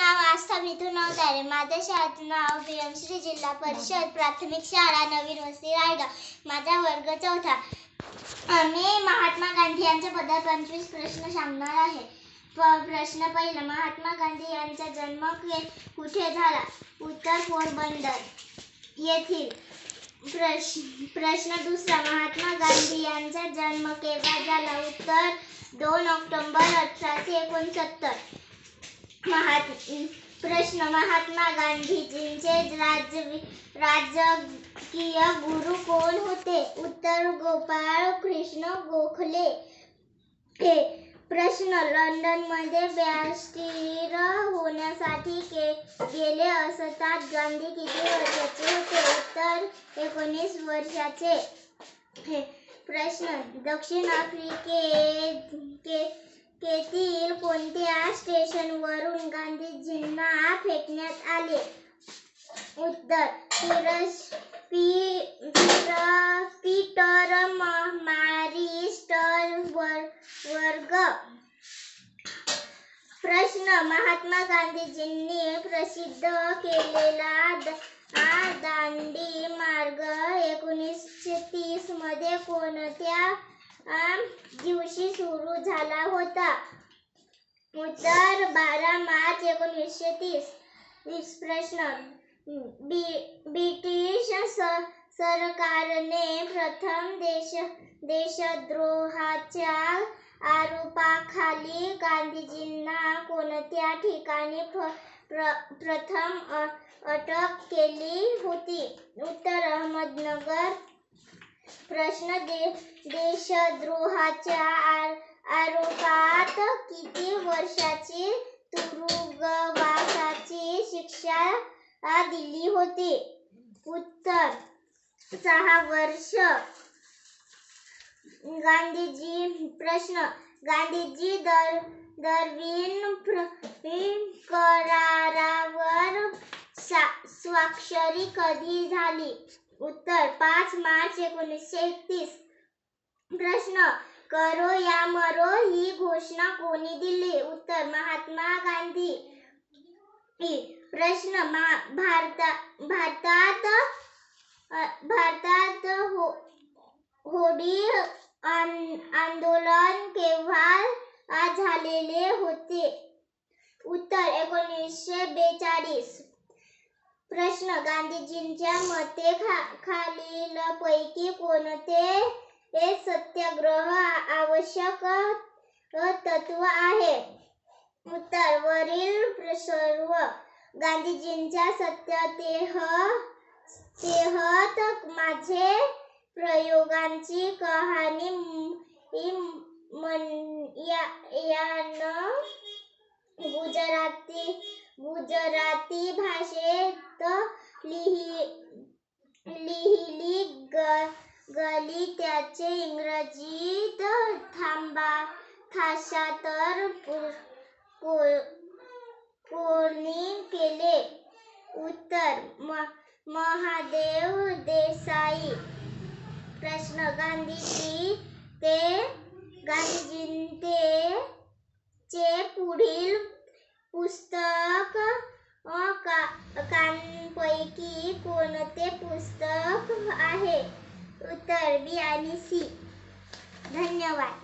नाव आस्था मिथुन अवतारे. माझ्या शाळेचे नाव बीएमश्री जिल्हा परिषद प्राथमिक शाळा नवीन वस्ती रायगड. माझा वर्ग 4था. मी महात्मा गांधी यांच्याबद्दल 25 प्रश्न सांगणार आहे. प्रश्न पहिला, महात्मा गांधी यांचा जन्म कुठे झाला? उत्तर, पोरबंदर येथील. प्रश्न दुसरा, महात्मा गांधी यांचा जन्म केव्हा झाला? उत्तर, 2 ऑक्टोबर 1869. प्रश्न, महात्मा गांधीजींचे राजकीय गुरु कोण होते? उत्तर, गोपाळ कृष्ण गोखले. प्रश्न, लंडनमध्ये बॅरिस्टर होण्यासाठी गेले असता गांधी किती वर्षाचे होते? उत्तर, 19 वर्षाचे. प्रश्न, दक्षिण आफ्रिकेतील कोणत्या स्टेशनवरून गांधीजींना फेकण्यात आले? उत्तर, पीटर मारी स्टर्वर्ग. प्रश्न, महात्मा गांधीजींनी प्रसिद्ध केलेला दांडी मार्ग 1930 मध्ये कोणत्या दिवशी सुरू झाला होता? उत्तर, 12 मार्च 1930. प्रश्न, ब्रिटिश सरकारने प्रथम देशद्रोहाच्या आरोपाखाली गांधीजींना कोणत्या ठिकाणी प्रथम अटक केली होती? उत्तर, अहमदनगर. प्रश्न, देशद्रोहाच्या आरोपात किती वर्षाची तुरुंगवासाची शिक्षा दिली होती? उत्तर, 6 वर्ष. प्रश्न, गांधीजी डार्विन करारावर स्वाक्षरी कधी झाली? उत्तर, 5 मार्च 1931. प्रश्न, करो या मरो ही घोषणा कोणी दिली? उत्तर, महात्मा गांधी. प्रश्न, भारतात होडी आंदोलन केव्हा झालेले होते? उत्तर, 1942. प्रश्न, गांधीजींच्या मते खालीलपैकी कोणते सत्याग्रह आवश्यक तत्व आहे? उत्तर, वरील सर्व. गांधीजींच्या सत्याग्रहात माझे प्रयोगांची कहाणी यानं गुजराती भाषेत लिहिली गेली. त्याचे इंग्रजीत भाषांतर कोणी केले? उत्तर, महादेव देसाई. प्रश्न, गांधीजी चे पुढील पुस्तक कांपैकी कोणते पुस्तक आहे? उत्तर, बी आणि सी. धन्यवाद.